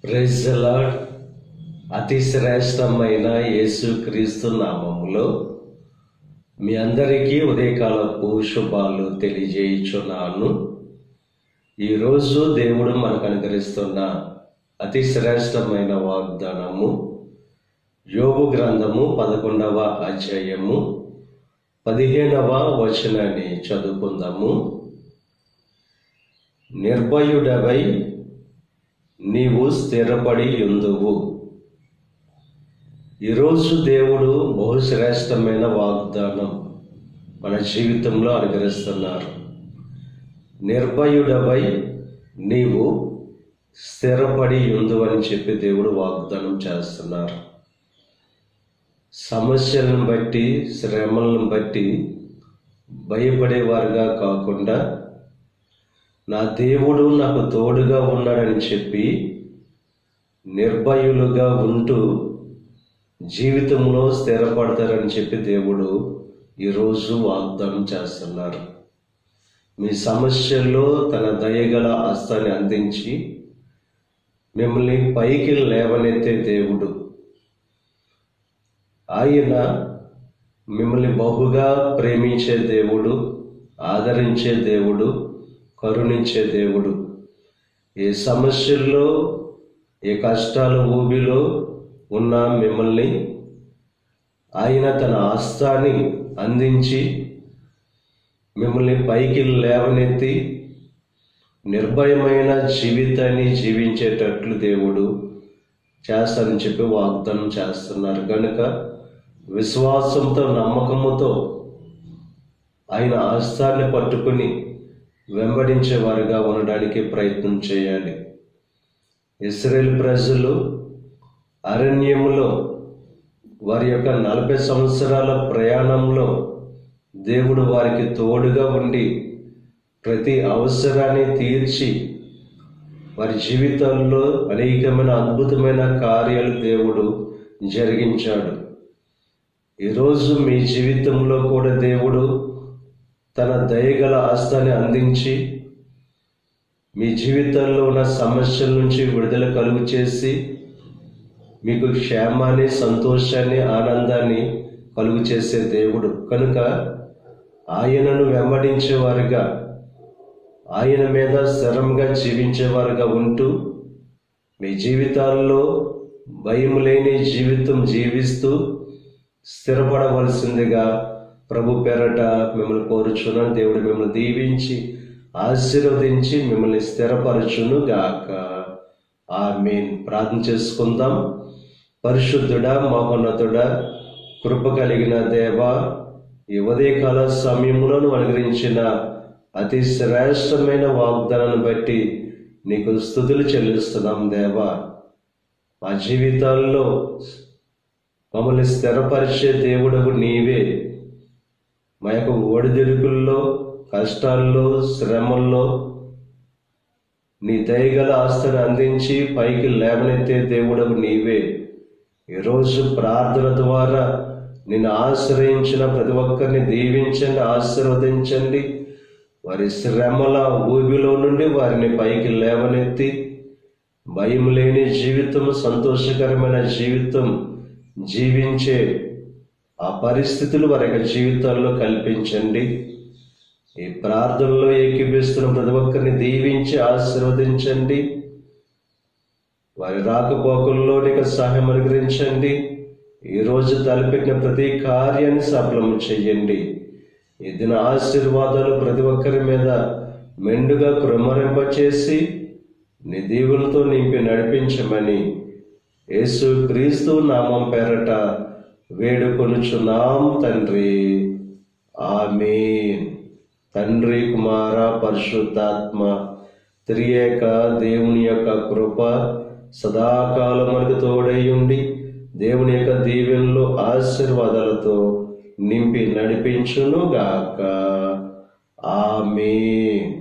Praise the lord. అతి శ్రేష్టమైన యేసుక్రీస్తు నామములో మీ అందరికీ ఉదయకాలపు శుభాలు తెలియజేయుచున్నాను. ఈరోజు దేవుడు మనకు అనుగ్రహిస్తున్న అతి శ్రేష్టమైన వాగ్దానము యోబు గ్రంథము 11వ అధ్యాయము 15వ వచనాన్ని చదువుకుందాము. నిర్భయుడవై నీవు స్థిరపడి యుందువు. ఈరోజు దేవుడు బహుశ్రేష్టమైన వాగ్దానం మన జీవితంలో అనుగ్రహిస్తున్నారు. నిర్భయుడవై నీవు స్థిరపడి యుందువు అని చెప్పి దేవుడు వాగ్దానం చేస్తున్నారు. సమస్యలను బట్టి, శ్రమలను బట్టి భయపడేవారుగా కాకుండా నా దేవుడు నాకు తోడుగా ఉన్నాడని చెప్పి నిర్భయులుగా ఉంటూ జీవితంలో స్థిరపడతారని చెప్పి దేవుడు ఈరోజు వాగ్దానం చేస్తున్నారు. మీ సమస్యల్లో తన దయగల హస్తాన్ని అందించి మిమ్మల్ని పైకి లేవనెత్తే దేవుడు. ఆయన మిమ్మల్ని బహుగా ప్రేమించే దేవుడు, ఆదరించే దేవుడు, కరుణించే దేవుడు. ఏ సమస్యల్లో, ఏ కష్టాల ఊబిలో ఉన్న మిమ్మల్ని ఆయన తన హస్తాన్ని అందించి మిమ్మల్ని పైకి లేవనెత్తి నిర్భయమైన జీవితాన్ని జీవించేటట్లు దేవుడు చేస్తారని చెప్పి వాగ్దానం చేస్తున్నారు. కనుక విశ్వాసంతో, నమ్మకముతో ఆయన హస్తాన్ని పట్టుకుని వెంబడించే వారిగా ఉండడానికి ప్రయత్నం చేయాలి. ఇశ్రాయేలు ప్రజలు అరణ్యములో వారి యొక్క 40 సంవత్సరాల ప్రయాణంలో దేవుడు వారికి తోడుగా ఉండి ప్రతి అవసరాన్ని తీర్చి వారి జీవితాల్లో అనేకమైన అద్భుతమైన కార్యాలు దేవుడు జరిగించాడు. ఈరోజు మీ జీవితంలో కూడా దేవుడు తన దయగల హస్తాన్ని అందించి మీ జీవితంలో ఉన్న సమస్యల నుంచి విడుదల కలుగు చేసి మీకు క్షేమాన్ని, సంతోషాన్ని, ఆనందాన్ని కలుగు చేసే దేవుడు. కనుక ఆయనను వెంబడించేవారుగా, ఆయన మీద స్థిరంగా జీవించేవారుగా ఉంటూ మీ జీవితాల్లో భయం లేని జీవితం జీవిస్తూ స్థిరపడవలసిందిగా ప్రభు పేరట మిమ్మల్ని కోరుచున్నాను. దేవుడు మిమ్మల్ని దీవించి ఆశీర్వదించి మిమ్మల్ని స్థిరపరచును గాక. ఆమేన్. ప్రార్థన చేసుకుందాం. పరిశుద్ధుడా, మహోన్నతుడా, కృప కలిగిన దేవా, ఈ ఉదయకాల సమయంలో అనుగ్రహించిన అతి శ్రేష్టమైన వాగ్దానాన్ని బట్టి నీకు స్తుతులు చెల్లిస్తున్నాం దేవా. మా జీవితాల్లో మమ్మల్ని స్థిరపరిచే దేవుడవు నీవే. మా యొక్క ఒడిదుడుకుల్లో, కష్టాల్లో, శ్రమల్లో నీ దయగల హస్తాన్ని అందించి పైకి లేవనెత్తే దేవుడవు నీవే. ఈరోజు ప్రార్థన ద్వారా నిన్ను ఆశ్రయించిన ప్రతి ఒక్కరిని దీవించండి, ఆశీర్వదించండి. వారి శ్రమల ఊబిలో నుండి వారిని పైకి లేవనెత్తి భయం లేని జీవితం, సంతోషకరమైన జీవితం జీవించే ఆ పరిస్థితులు వారి యొక్క జీవితాల్లో కల్పించండి. ఈ ప్రార్థనలో ఏకీపిస్తున్న ప్రతి ఒక్కరిని దీవించి ఆశీర్వదించండి. వారి రాకపోకల్లో నీకు సహాయం అనుగ్రహించండి. ఈరోజు తలపెట్టిన ప్రతి కార్యాన్ని సఫలం చెయ్యండి. ఈ దిన ఆశీర్వాదాలు ప్రతి ఒక్కరి మీద మెండుగా కృమ్మరింపచేసి నీ దీవులతో నింపి నడిపించమని యేసు క్రీస్తు నామం పేరట వేడుకొనుచున్నాం తండ్రి. ఆమేన్. తండ్రి, కుమార, పరిశుద్ధాత్మ త్రియేక దేవుని యొక్క కృప సదాకాలం మనకు తోడై ఉండి దేవుని యొక్క దీవెనలు, ఆశీర్వాదాలతో నింపి నడిపించును గాక. ఆమేన్.